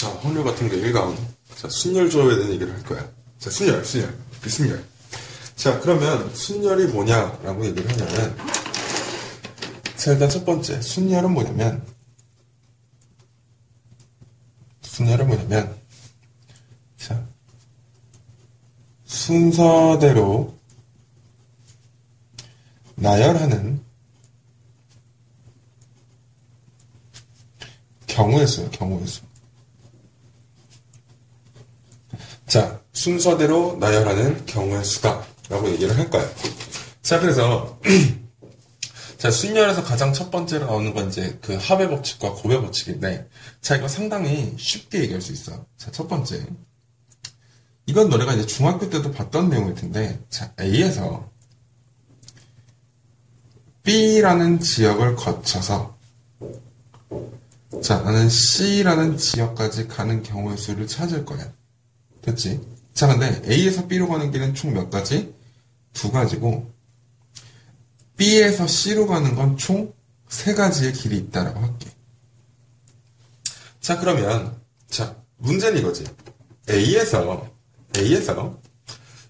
자, 확률 같은 게 1강. 자, 순열 조합에 대한 얘기를 할 거야. 자, 순열. 자, 그러면 순열이 뭐냐라고 얘기를 하냐면, 자, 일단 첫 번째, 순열은 뭐냐면, 자, 순서대로 나열하는 경우의 수요, 경우의 수. 자, 순서대로 나열하는 경우의 수다 라고 얘기를 할 거야. 자, 그래서 자, 순열에서 가장 첫 번째로 나오는 건 이제 그 합의 법칙과 곱의 법칙인데, 자, 이거 상당히 쉽게 얘기할 수 있어. 자, 첫 번째. 이건 너네가 이제 중학교 때도 봤던 내용일 텐데, 자, A에서 B라는 지역을 거쳐서, 자, 나는 C라는 지역까지 가는 경우의 수를 찾을 거야. 됐지? 자, 근데 A에서 B로 가는 길은 총 몇 가지? 2가지고, B에서 C로 가는 건 총 3가지의 길이 있다라고 할게. 자, 그러면, 자, 문제는 이거지. A에서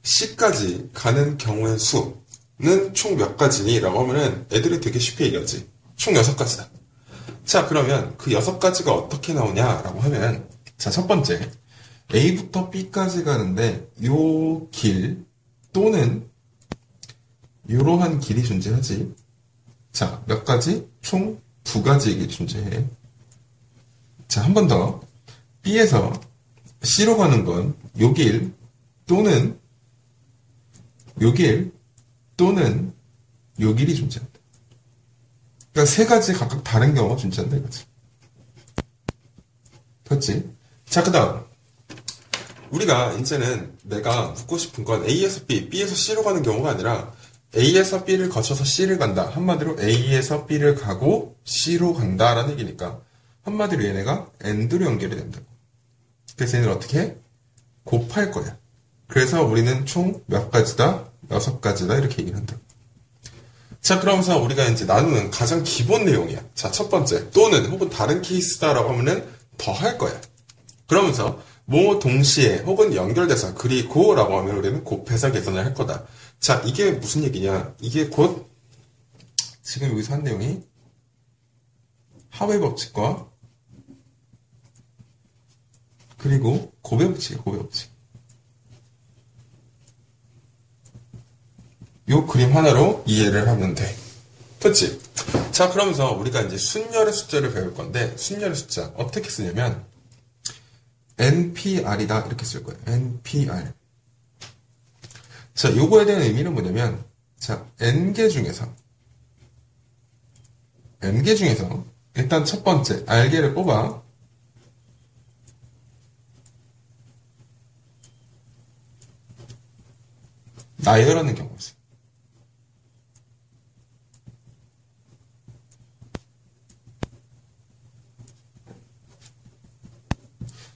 C까지 가는 경우의 수는 총 몇 가지니? 라고 하면은 애들이 되게 쉽게 얘기하지. 총 6가지다. 자, 그러면 그 6가지가 어떻게 나오냐라고 하면, 자, 첫 번째. A부터 B까지 가는데 요 길 또는 요러한 길이 존재하지. 자, 몇 가지? 총 2가지의 길이 존재해. 자, 한 번 더. B에서 C로 가는 건 요 길 또는 요 길 또는 요 길이 존재한다. 그러니까 3가지 각각 다른 경우가 존재한다 이거지. 됐지? 자, 그 다음. 우리가 이제는 내가 묻고 싶은 건 A에서 B, B에서 C로 가는 경우가 아니라 A에서 B를 거쳐서 C를 간다. 한마디로 A에서 B를 가고 C로 간다라는 얘기니까 한마디로 얘네가 AND로 연결이 된다고. 그래서 얘네를 어떻게 해? 곱할 거야. 그래서 우리는 총 몇 가지다? 6가지다 이렇게 얘기를 한다. 자, 그러면서 우리가 이제 나누는 가장 기본 내용이야. 자, 첫 번째 또는 혹은 다른 케이스다라고 하면은 더 할 거야. 그러면서 뭐 동시에 혹은 연결돼서 그리고 라고 하면 우리는 곱해서 계산을 할 거다. 자, 이게 무슨 얘기냐? 이게 곧 지금 여기서 한 내용이 합의 법칙과 그리고 곱의 법칙이야. 곱의 법칙. 요 그림 하나로 이해를 하면 돼. 됐지? 자, 그러면서 우리가 이제 순열의 숫자를 배울 건데, 순열의 숫자 어떻게 쓰냐면 NPR이다 이렇게 쓸 거예요. NPR. 자, 요거에 대한 의미는 뭐냐면, 자, N개 중에서 일단 첫 번째 R개를 뽑아. 나열하는 경우가 있어요.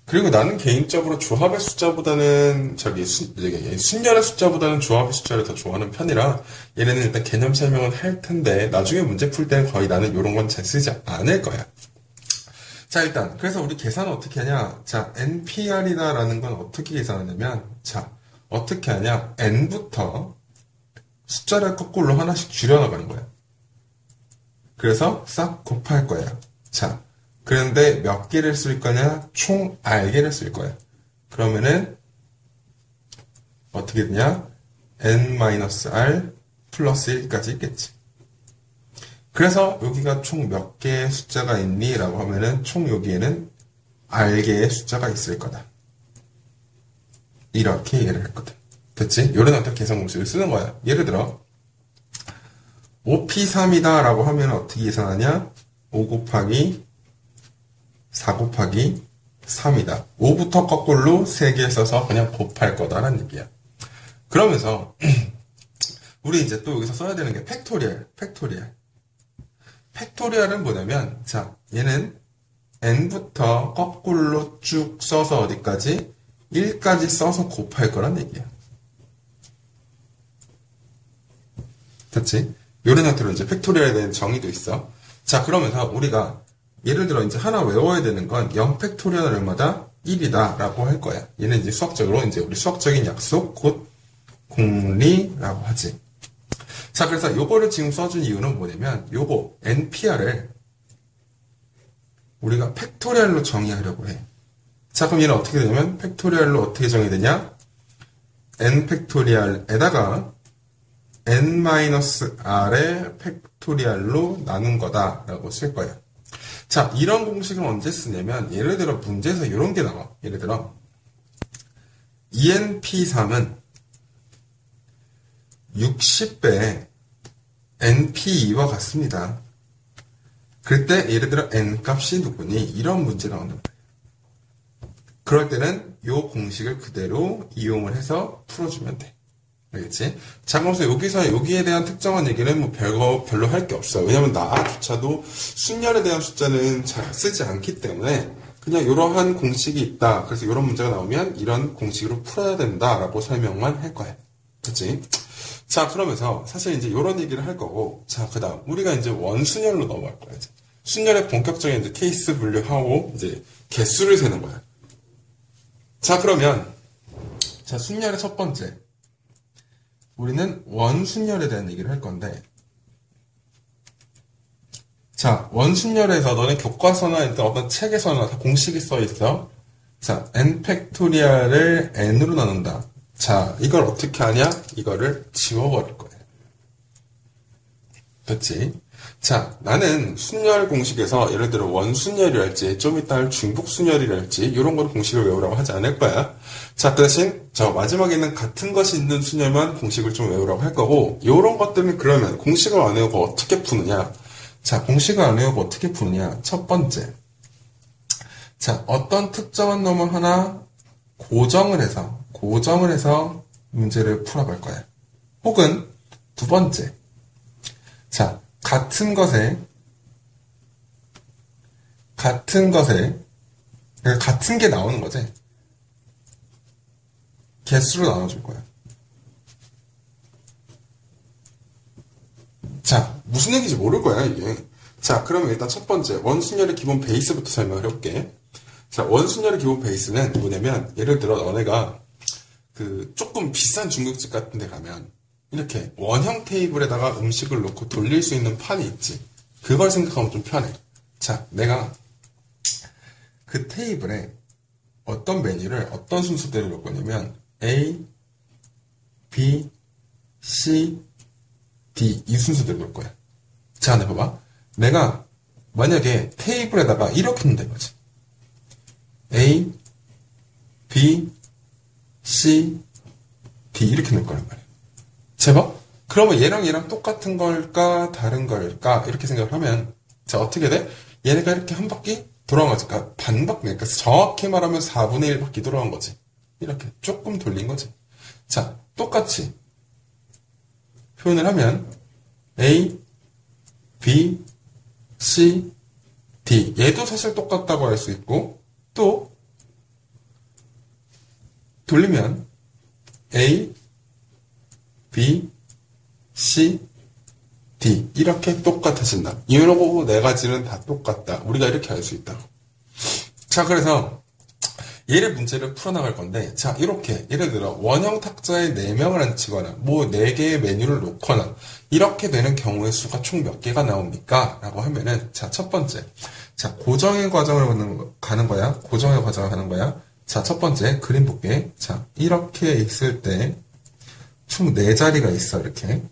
그리고 나는 개인적으로 조합의 숫자보다는 순열의 숫자보다는 조합의 숫자를 더 좋아하는 편이라 얘네는 일단 개념 설명은 할 텐데 나중에 문제 풀 때는 거의 나는 이런 건 잘 쓰지 않을 거야. 자, 일단 그래서 우리 계산은 어떻게 하냐? 자, NPR이다라는 건 어떻게 계산하냐면, 자, 어떻게 하냐? N부터 숫자를 거꾸로 하나씩 줄여나가는 거야. 그래서 싹 곱할 거야. 자, 그런데 몇 개를 쓸 거냐? 총 R개를 쓸 거야. 그러면은 어떻게 되냐? N-R 플러스 1까지 있겠지. 그래서 여기가 총 몇 개의 숫자가 있니? 라고 하면은 총 여기에는 R개의 숫자가 있을 거다. 이렇게 이해를 했거든. 됐지? 요런 어떤 계산 공식을 쓰는 거야. 예를 들어 5P3이다 라고 하면 어떻게 계산하냐? 5 곱하기 4 곱하기 3이다. 5부터 거꾸로 3개 써서 그냥 곱할 거다라는 얘기야. 그러면서 우리 이제 또 여기서 써야 되는 게 팩토리얼. 팩토리얼은 뭐냐면, 자, 얘는 n부터 거꾸로 쭉 써서 어디까지? 1까지 써서 곱할 거란 얘기야. 됐지? 요런 형태로 이제 팩토리얼에 대한 정의도 있어. 자, 그러면서 우리가 예를 들어 이제 하나 외워야 되는 건 0팩토리얼은 얼마다? 1이다 라고 할 거야. 얘는 이제 수학적으로 이제 우리 수학적인 약속 곧 공리라고 하지. 자, 그래서 요거를 지금 써준 이유는 뭐냐면 요거 NPR을 우리가 팩토리얼로 정의하려고 해. 자, 그럼 얘는 어떻게 되냐면 팩토리얼로 어떻게 정의되냐? n 팩토리얼에다가 n-r의 팩토리얼로 나눈 거다라고 쓸 거예요. 자, 이런 공식을 언제 쓰냐면 예를 들어 문제에서 이런 게 나와. 예를 들어 ENP3은 60배 NP2와 같습니다. 그때 예를 들어 n 값이 누구니? 이런 문제가 나오는 거예요. 그럴 때는 이 공식을 그대로 이용을 해서 풀어주면 돼. 알겠지? 자, 그래서 여기에 대한 특정한 얘기는 뭐 별로 할 게 없어요. 왜냐면 나조차도 순열에 대한 숫자는 잘 쓰지 않기 때문에 그냥 이러한 공식이 있다. 그래서 이런 문제가 나오면 이런 공식으로 풀어야 된다라고 설명만 할 거예요. 그치? 자, 그러면서 사실 이제 이런 얘기를 할 거고, 자, 그 다음 우리가 이제 원순열로 넘어갈 거야. 이제. 순열의 본격적인 이제 케이스 분류하고 이제 개수를 세는 거야. 자, 그러면 자, 순열의 첫 번째. 우리는 원순열에 대한 얘기를 할 건데, 자, 원순열에서 너네 교과서나 일단 어떤 책에서나 다 공식이 써 있어. 자, n 팩토리얼을 n으로 나눈다. 자, 이걸 어떻게 하냐? 이거를 지워버릴 거예요. 됐지? 자, 나는 순열 공식에서 예를 들어 원순열이랄지 좀 이따 할 중복순열이랄지 이런 거를 공식을 외우라고 하지 않을 거야. 자, 그 대신 저 마지막에 있는 같은 것이 있는 순열만 공식을 좀 외우라고 할 거고, 이런 것들은 그러면 공식을 안 외우고 어떻게 푸느냐? 자, 공식을 안 외우고 어떻게 푸느냐? 첫 번째. 자, 어떤 특정한 놈을 하나 고정을 해서 문제를 풀어갈 거야. 혹은 두 번째. 자, 같은 것에 같은 게 나오는 거지. 개수로 나눠줄 거야. 자, 무슨 얘기인지 모를 거야, 이게. 자, 그러면 일단 첫 번째, 원순열의 기본 베이스부터 설명을 해볼게. 자, 원순열의 기본 베이스는 뭐냐면, 예를 들어 너네가 조금 비싼 중국집 같은 데 가면, 이렇게 원형 테이블에다가 음식을 놓고 돌릴 수 있는 판이 있지. 그걸 생각하면 좀 편해. 자, 내가 그 테이블에 어떤 메뉴를 어떤 순서대로 놓을 거냐면 A, B, C, D 이 순서대로 놓을 거야. 자, 네, 봐봐. 내가 만약에 테이블에다가 이렇게 놓는다 이거지. A, B, C, D 이렇게 놓을 거란 말이야. 제발? 그러면 얘랑 똑같은 걸까 다른 걸까 이렇게 생각을 하면, 자, 어떻게 돼? 얘네가 이렇게 한 바퀴 돌아온 거지. 그러니까 반바퀴, 그러니까 정확히 말하면 4분의 1바퀴 돌아온 거지. 이렇게 조금 돌린 거지. 자, 똑같이 표현을 하면 A, B, C, D 얘도 사실 똑같다고 할 수 있고, 또 돌리면 A, B, C, D 이렇게 똑같아진다. 이러고 네 가지는 다 똑같다. 우리가 이렇게 알 수 있다. 자, 그래서 얘를 문제를 풀어나갈 건데, 자, 이렇게 예를 들어 원형 탁자에 4명을 앉히거나 뭐 4개의 메뉴를 놓거나 이렇게 되는 경우의 수가 총 몇 개가 나옵니까? 라고 하면은, 자, 첫 번째, 자, 고정의 과정을 가는 거야. 고정의 과정을 가는 거야. 자, 첫 번째 그림 볼게. 자, 이렇게 있을 때 총 4자리가 있어. 이렇게.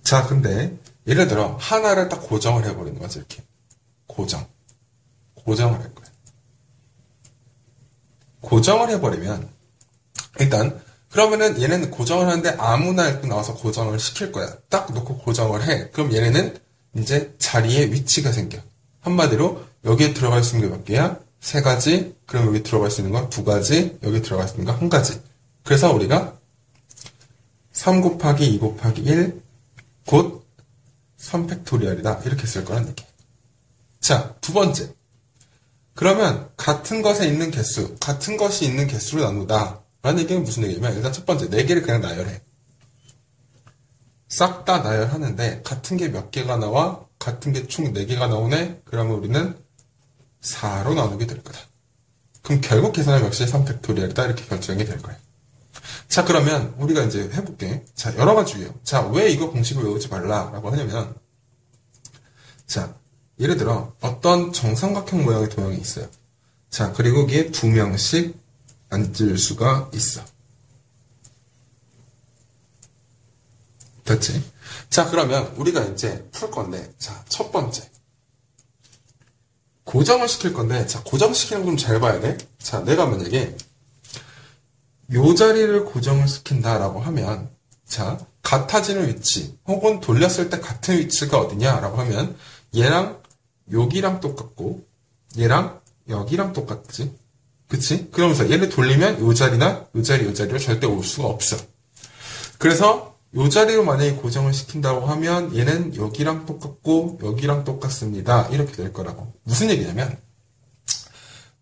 자, 근데 예를 들어 하나를 딱 고정을 해버리는 거지. 이렇게 고정을 할 거야. 고정을 해버리면 일단 그러면은 얘네는 고정을 하는데 아무나 이렇게 나와서 고정을 시킬 거야. 딱 놓고 고정을 해. 그럼 얘네는 이제 자리에 위치가 생겨. 한마디로 여기에 들어갈 수 있는 게 몇 개야? 3가지. 그럼 여기 들어갈 수 있는 건 2가지. 여기 들어갈 수 있는 건 1가지. 그래서 우리가 3 곱하기 2 곱하기 1 곧 3팩토리얼이다. 이렇게 쓸 거란 얘기. 자, 두 번째. 그러면 같은 것이 있는 개수로 나누다. 라는 얘기는 무슨 얘기냐면, 일단 첫 번째, 4개를 그냥 나열해. 싹 다 나열하는데, 같은 게 몇 개가 나와? 같은 게 총 4개가 나오네? 그러면 우리는 4로 나누게 될 거다. 그럼 결국 계산은 역시 3팩토리얼이다. 이렇게 결정이 될 거예요. 자, 그러면 우리가 이제 해볼게. 자, 여러 가지 유형. 자, 왜 이거 공식을 외우지 말라라고 하냐면, 자, 예를 들어 어떤 정삼각형 모양의 도형이 있어요. 자, 그리고 이게 2명씩 앉을 수가 있어. 됐지? 자, 그러면 우리가 이제 풀 건데, 자, 첫 번째. 고정을 시킬 건데, 자, 고정시키는 거 좀 잘 봐야 돼. 자, 내가 만약에 요 자리를 고정을 시킨다라고 하면, 자, 같아지는 위치, 혹은 돌렸을 때 같은 위치가 어디냐라고 하면, 얘랑 여기랑 똑같고, 얘랑 여기랑 똑같지? 그치? 그러면서 얘를 돌리면 요 자리나 요 자리로 절대 올 수가 없어. 그래서 요 자리로 만약에 고정을 시킨다고 하면 얘는 여기랑 똑같고 여기랑 똑같습니다. 이렇게 될 거라고. 무슨 얘기냐면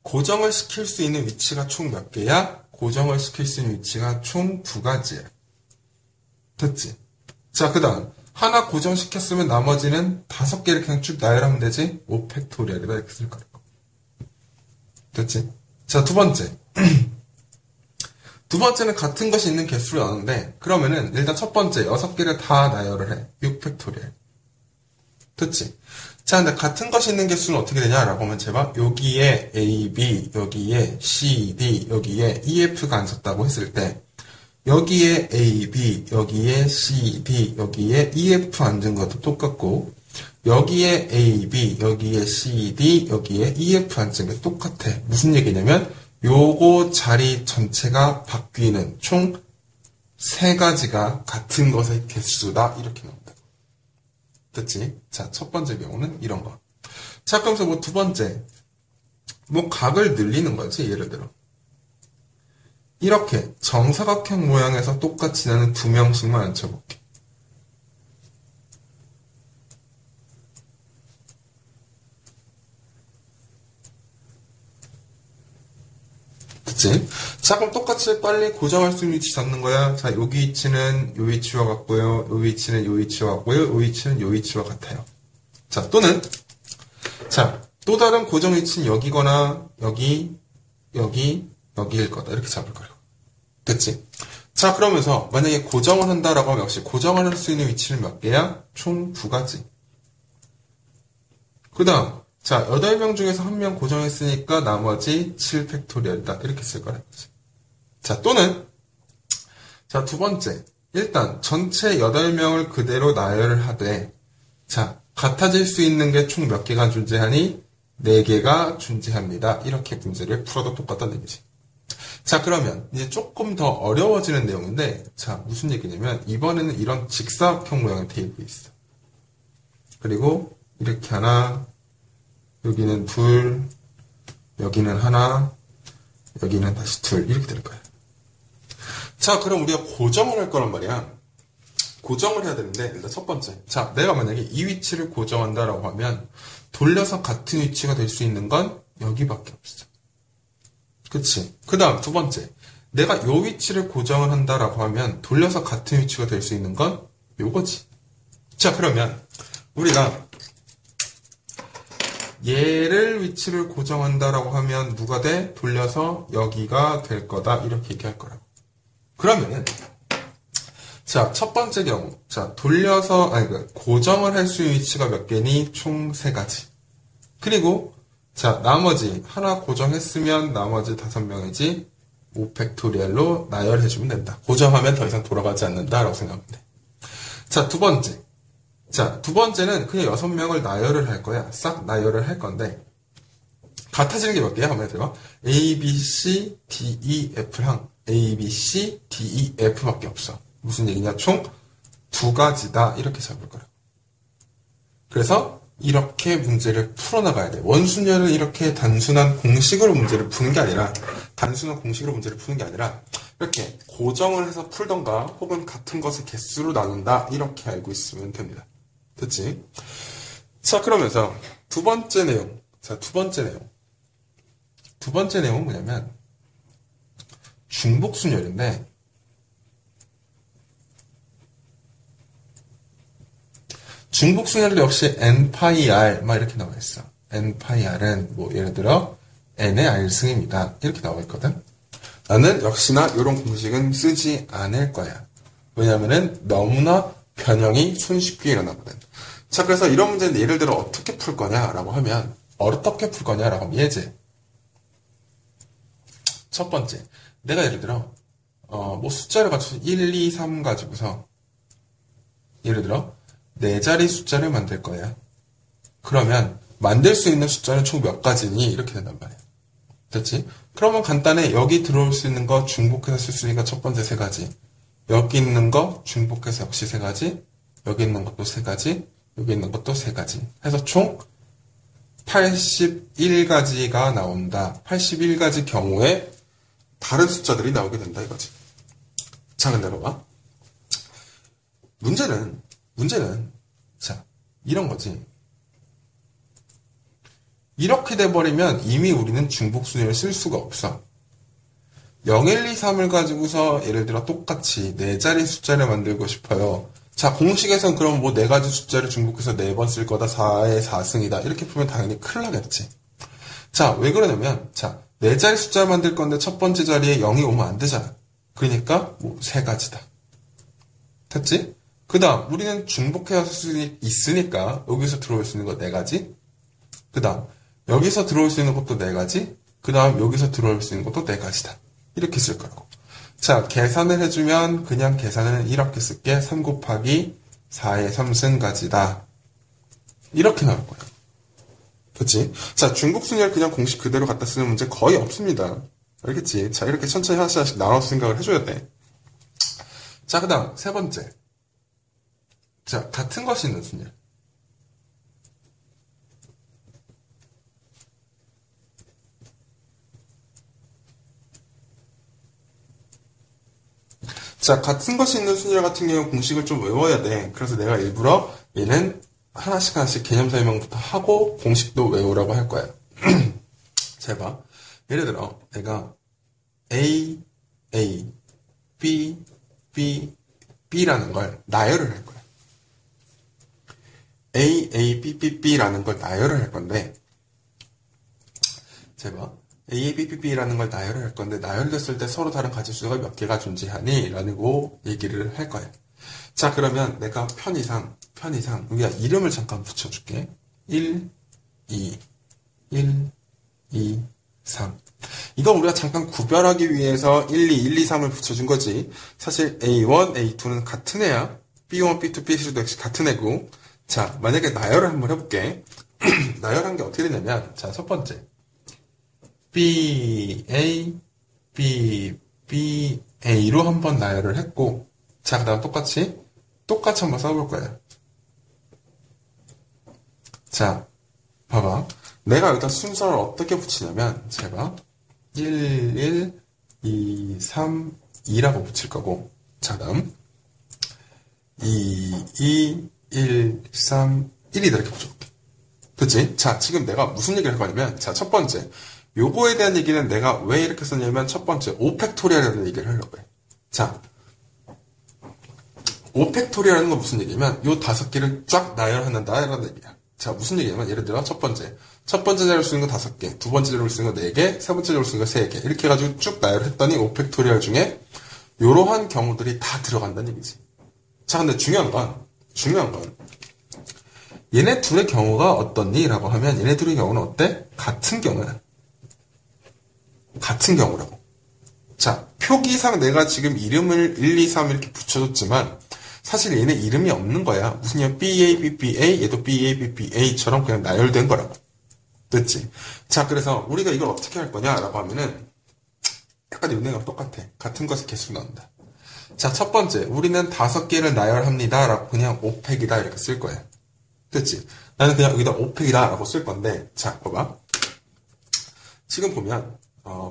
고정을 시킬 수 있는 위치가 총 몇 개야? 고정을 시킬 수 있는 위치가 총 2가지야. 됐지? 자, 그 다음 하나 고정시켰으면 나머지는 5개를 그냥 쭉 나열하면 되지? 5팩토리얼이다 이렇게 쓸 거라고. 됐지? 자, 두 번째. 두 번째는 같은 것이 있는 개수를 나누는데, 그러면은, 일단 첫 번째, 6개를 다 나열을 해. 6팩토리얼. 됐지? 자, 근데 같은 것이 있는 개수는 어떻게 되냐라고 하면 제발, 여기에 A, B, 여기에 C, D, 여기에 EF가 앉았다고 했을 때, 여기에 A, B, 여기에 C, D, 여기에 EF 앉은 것도 똑같고, 여기에 A, B, 여기에 C, D, 여기에 EF 앉은 게 똑같아. 무슨 얘기냐면, 요거 자리 전체가 바뀌는 총 3가지가 같은 것의 개수다. 이렇게 나온다. 됐지? 자, 첫 번째 경우는 이런 거. 자, 그러면서 뭐 두 번째. 뭐 각을 늘리는 거지, 예를 들어. 이렇게 정사각형 모양에서 똑같이 나는 2명씩만 앉혀볼게. 그치? 자, 그럼 똑같이 빨리 고정할 수 있는 위치 잡는 거야. 자, 여기 위치는 요 위치와 같고요. 요 위치는 요 위치와 같고요. 요 위치는 요 위치와 같아요. 자, 또는, 자, 또 다른 고정 위치는 여기거나, 여기일 거다. 이렇게 잡을 거예요. 됐지? 자, 그러면서 만약에 고정을 한다라고 하면 역시 고정을 할 수 있는 위치는 몇 개야? 총 2가지. 그 다음, 자, 8명 중에서 1명 고정했으니까 나머지 7팩토리얼이다. 이렇게 쓸 거라는 거지. 자, 또는, 자, 두 번째. 일단, 전체 8명을 그대로 나열을 하되, 자, 같아질 수 있는 게 총 몇 개가 존재하니? 4개가 존재합니다. 이렇게 문제를 풀어도 똑같다는 얘기지. 자, 그러면 이제 조금 더 어려워지는 내용인데, 자, 무슨 얘기냐면, 이번에는 이런 직사각형 모양의 테이블이 있어. 그리고, 이렇게 하나, 여기는 2, 여기는 하나, 여기는 다시 2, 이렇게 될 거야. 자, 그럼 우리가 고정을 할 거란 말이야. 고정을 해야 되는데, 일단 첫 번째. 자, 내가 만약에 이 위치를 고정한다라고 하면, 돌려서 같은 위치가 될 수 있는 건 여기밖에 없어. 그치? 그 다음 두 번째. 내가 요 위치를 고정을 한다라고 하면, 돌려서 같은 위치가 될 수 있는 건 요거지. 자, 그러면, 우리가, 얘를 위치를 고정한다라고 하면 누가 돼? 돌려서 여기가 될 거다. 이렇게 얘기할 거라고. 그러면은 자, 첫 번째 경우. 자, 돌려서 고정을 할 수 있는 위치가 몇 개니? 총 3가지. 그리고 자, 나머지 하나 고정했으면 나머지 5명이지 5팩토리얼로 나열해주면 된다. 고정하면 더 이상 돌아가지 않는다라고 생각하면 돼. 자, 두 번째. 자, 두 번째는 그냥 6명을 나열을 할 거야. 싹 나열을 할 건데, 같아지는 게 몇 개야? 한번 해봐. A, B, C, D, E, F랑 A, B, C, D, E, F밖에 없어. 무슨 얘기냐? 총 2가지다. 이렇게 잡을 거야. 그래서 이렇게 문제를 풀어나가야 돼. 원순열은 이렇게 단순한 공식으로 문제를 푸는 게 아니라, 이렇게 고정을 해서 풀던가, 혹은 같은 것을 개수로 나눈다. 이렇게 알고 있으면 됩니다. 됐지? 자, 그러면서 두 번째 내용. 자, 두 번째 내용은 뭐냐면 중복순열인데, 중복순열도 역시 n 파이 r 막 이렇게 나와 있어. n 파이 r은 뭐 예를 들어 n의 r승입니다. 이렇게 나와 있거든. 나는 역시나 이런 공식은 쓰지 않을 거야. 왜냐면은 너무나 변형이 손쉽게 일어나거든. 자, 그래서 이런 문제는 예를 들어 어떻게 풀 거냐라고 하면 어떻게 풀 거냐라고 하면 예제. 첫 번째, 내가 예를 들어 뭐 숫자를 가지고 1, 2, 3 가지고서 예를 들어 네 자리 숫자를 만들 거야. 그러면 만들 수 있는 숫자는 총 몇 가지니? 이렇게 된단 말이야. 됐지? 그러면 간단해. 여기 들어올 수 있는 거 중복해서 쓸 수 있는 거 첫 번째 세 가지. 여기 있는 거 중복해서 역시 세 가지. 여기 있는 것도 세 가지. 여기 있는 것도 세 가지. 해서 총 81가지가 나온다. 81가지 경우에 다른 숫자들이 나오게 된다 이거지. 자, 근데 봐봐. 문제는 자, 이런 거지. 이렇게 돼버리면 이미 우리는 중복순위를 쓸 수가 없어. 0, 1, 2, 3을 가지고서 예를 들어 똑같이 네 자리 숫자를 만들고 싶어요. 자, 공식에선 그럼 뭐 네 가지 숫자를 중복해서 네 번 쓸 거다. 4의 4승이다. 이렇게 풀면 당연히 큰일 나겠지. 자, 왜 그러냐면, 자, 네 자리 숫자를 만들 건데 첫 번째 자리에 0이 오면 안 되잖아. 그러니까 뭐 세 가지다. 됐지? 그 다음, 우리는 중복해서 쓸 수 있으니까 여기서 들어올 수 있는 거 네 가지. 그 다음, 여기서 들어올 수 있는 것도 네 가지. 그 다음, 여기서 들어올 수 있는 것도 네 가지다. 이렇게 쓸 거라고. 자, 계산을 해주면 그냥 계산은 이렇게 쓸게. 3 곱하기 4의 3승가지다. 이렇게 나올 거야. 그치? 자, 중복순위를 그냥 공식 그대로 갖다 쓰는 문제 거의 없습니다. 알겠지? 자, 이렇게 천천히 하나씩 하나씩 나눠서 생각을 해줘야 돼. 자, 그 다음, 세 번째. 자, 같은 것이 있는 순위. 자, 같은 것이 있는 순위 같은 경우 공식을 좀 외워야 돼. 그래서 내가 일부러 얘는 하나씩 개념 설명부터 하고 공식도 외우라고 할 거야. 잘 봐. 예를 들어 내가 A, B, B라는 걸 나열을 할 거야. B라는 걸 나열을 할 건데 잘 봐. B라는 걸 나열을 할 건데 나열됐을 때 서로 다른 가지수가 몇 개가 존재하니? 라고 얘기를 할 거야. 자, 그러면 내가 편의상 우리가 이름을 잠깐 붙여줄게. 1, 2, 3. 이건 우리가 잠깐 구별하기 위해서 1, 2, 3을 붙여준 거지. 사실 A1, A2는 같은 애야. B1, B2, B3도 역시 같은 애고. 자, 만약에 나열을 한번 해볼게. 나열한 게 어떻게 되냐면, 자, 첫 번째. BA, BA로 한번 나열을 했고, 자, 그 다음 똑같이 한번 써볼 거예요. 자, 봐봐. 내가 여기다 순서를 어떻게 붙이냐면, 잘 봐. 1, 2, 3, 2라고 붙일 거고, 자, 다음 2, 1, 3, 1이 이렇게 붙여볼게. 그치? 자, 지금 내가 무슨 얘기를 할 거냐면, 자, 첫 번째. 요거에 대한 얘기는 내가 왜 이렇게 썼냐면, 첫 번째, 오팩토리얼이라는 얘기를 하려고 해. 자, 오팩토리얼이라는 건 무슨 얘기냐면, 요 5개를 쫙 나열한다라는 얘기야. 자, 무슨 얘기냐면, 예를 들어, 첫 번째 자리를 쓰는 거 5개, 두 번째 자리를 쓰는 거 4개, 세 번째 자리를 쓰는 거 3개. 이렇게 해가지고 쭉 나열했더니, 오팩토리얼 중에, 요러한 경우들이 다 들어간다는 얘기지. 자, 근데 중요한 건, 얘네 둘의 경우가 어떻니? 라고 하면, 얘네 둘의 경우는 어때? 같은 경우라고. 자, 표기상 내가 지금 이름을 1, 2, 3 이렇게 붙여줬지만, 사실 얘네 이름이 없는 거야. 무슨 냐 BA, 얘도 BA처럼 그냥 나열된 거라고. 됐지? 자, 그래서 우리가 이걸 어떻게 할 거냐라고 하면은, 약간 은행하고 똑같아. 같은 것을 계속 나온다. 자, 첫 번째, 우리는 5개를 나열합니다. 라고 그냥 오팩이다. 이렇게 쓸 거야. 됐지? 나는 그냥 여기다 오팩이다. 라고 쓸 건데, 자, 봐봐. 지금 보면,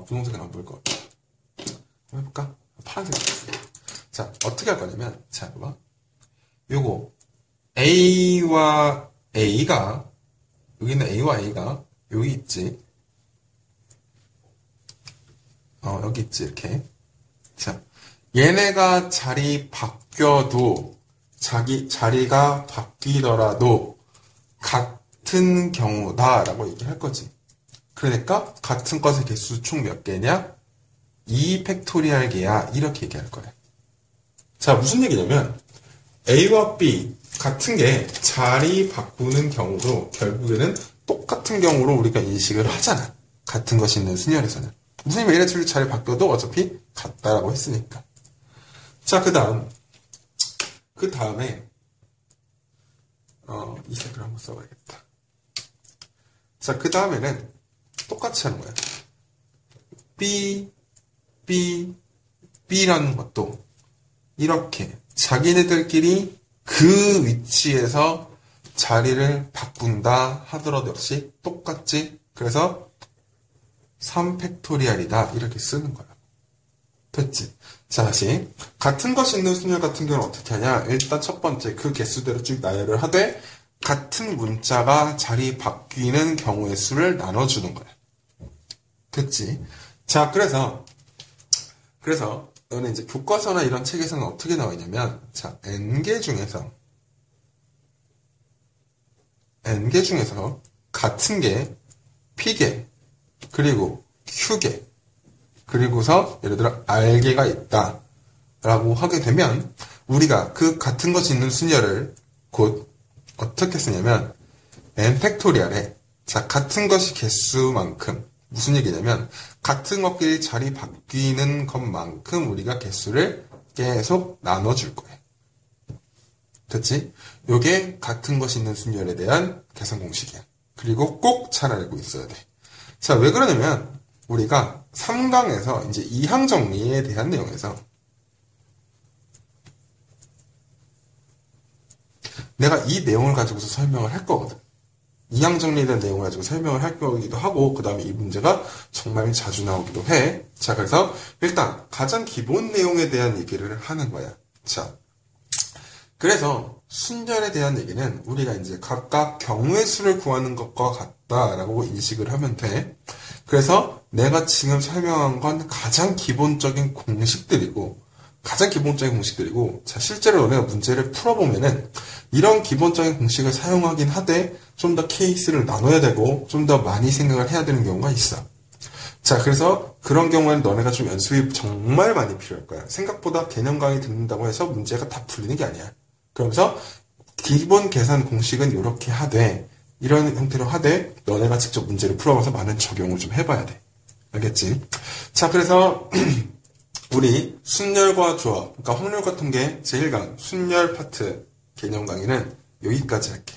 분홍색은 안 보일 것 같아. 한번 해볼까? 파란색 있어. 자, 어떻게 할 거냐면, 자, 봐봐. 요거, A와 A가, 여기 있는 A와 A가, 여기 있지. 여기 있지, 이렇게. 자, 얘네가 자리 바뀌어도, 자리가 바뀌더라도, 같은 경우다라고 얘기할 거지. 그러니까 같은 것의 개수 총 몇 개냐? 2팩토리얼 개야. 이렇게 얘기할 거야. 자, 무슨 얘기냐면 A와 B 같은 게 자리 바꾸는 경우도 결국에는 똑같은 경우로 우리가 인식을 하잖아. 같은 것이 있는 순열에서는. 무슨 얘기냐? 얘네 자리 바뀌어도 어차피 같다라고 했으니까. 자, 그 다음에 이 색을 한번 써봐야겠다. 자, 그 다음에는 똑같이 하는 거야. B라는 것도 이렇게 자기네들끼리 그 위치에서 자리를 바꾼다 하더라도 역시 똑같지. 그래서 3팩토리얼이다 이렇게 쓰는 거야. 됐지? 자, 다시 같은 것이 있는 순열 같은 경우는 어떻게 하냐. 일단 첫 번째 그 개수대로 쭉 나열을 하되 같은 문자가 자리 바뀌는 경우의 수를 나눠주는 거야. 됐지? 자, 그래서 너는 이제 교과서나 이런 책에서는 어떻게 나와 있냐면, 자, N개 중에서 같은 게 P개, 그리고 Q개, 그리고서 예를 들어 R개가 있다 라고 하게 되면 우리가 그 같은 것이 있는 순열을 곧 어떻게 쓰냐면 N팩토리얼에 자, 같은 것이 개수만큼 무슨 얘기냐면 같은 것끼리 자리 바뀌는 것만큼 우리가 개수를 계속 나눠줄 거예요. 됐지? 요게 같은 것이 있는 순열에 대한 계산 공식이야. 그리고 꼭 잘 알고 있어야 돼. 자, 왜 그러냐면 우리가 3강에서 이제 이항 정리에 대한 내용에서 내가 이 내용을 가지고서 설명을 할 거거든. 이항 정리에 대한 내용을 가지고 설명을 할 거기도 하고, 그 다음에 이 문제가 정말 자주 나오기도 해. 자, 그래서 일단 가장 기본 내용에 대한 얘기를 하는 거야. 자, 그래서 순열에 대한 얘기는 우리가 이제 각각 경우의 수를 구하는 것과 같다라고 인식을 하면 돼. 그래서 내가 지금 설명한 건 가장 기본적인 공식들이고, 자, 실제로 너네가 문제를 풀어보면은 이런 기본적인 공식을 사용하긴 하되 좀 더 케이스를 나눠야 되고 좀 더 많이 생각을 해야 되는 경우가 있어. 자, 그래서 그런 경우에는 너네가 좀 연습이 정말 많이 필요할 거야. 생각보다 개념 강의 듣는다고 해서 문제가 다 풀리는 게 아니야. 그러면서 기본 계산 공식은 이렇게 하되, 이런 형태로 하되 너네가 직접 문제를 풀어봐서 많은 적용을 좀 해봐야 돼. 알겠지? 자, 그래서 우리 순열과 조합, 그러니까 확률과 통계 제1강 순열 파트 개념 강의는 여기까지 할게.